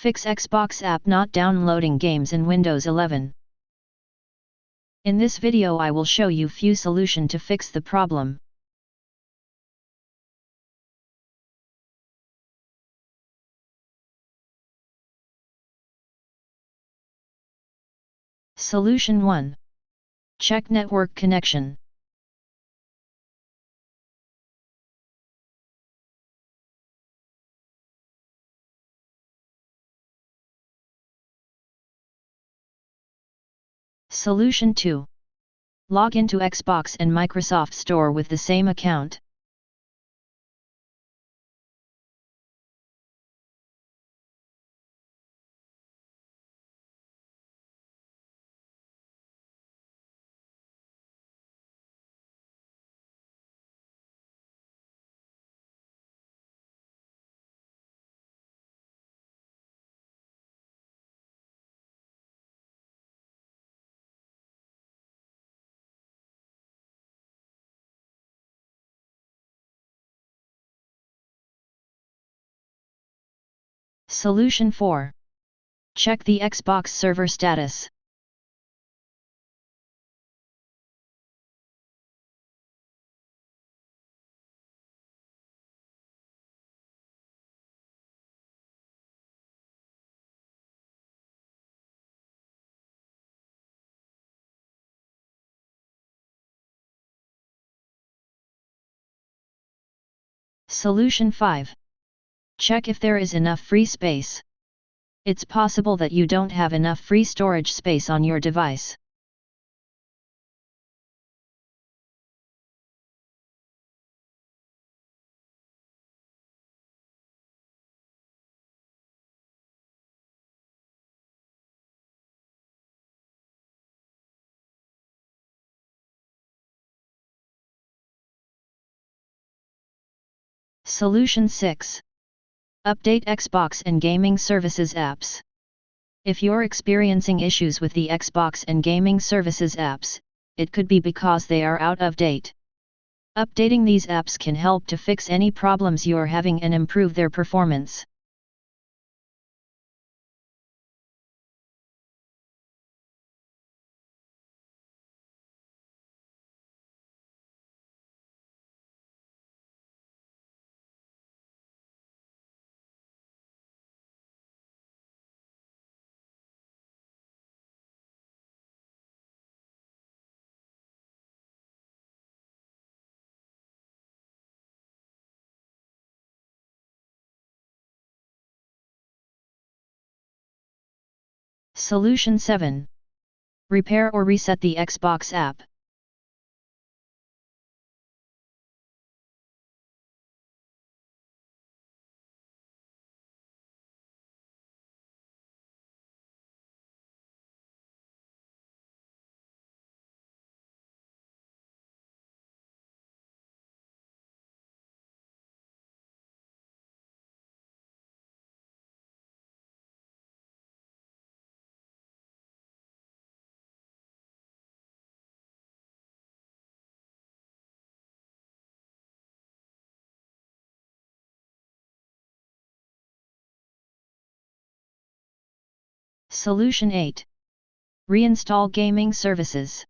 Fix Xbox app not downloading games in Windows 11. In this video I will show you few solution to fix the problem. Solution 1. Check network connection. Solution 2. Log into Xbox and Microsoft Store with the same account. Solution 4. Check the Xbox server status. Solution 5. Check if there is enough free space. It's possible that you don't have enough free storage space on your device. Solution 6. Update Xbox and Gaming Services apps. If you're experiencing issues with the Xbox and Gaming Services apps, it could be because they are out of date. Updating these apps can help to fix any problems you're having and improve their performance. Solution 7. Repair or reset the Xbox app. Solution 8. Reinstall gaming services.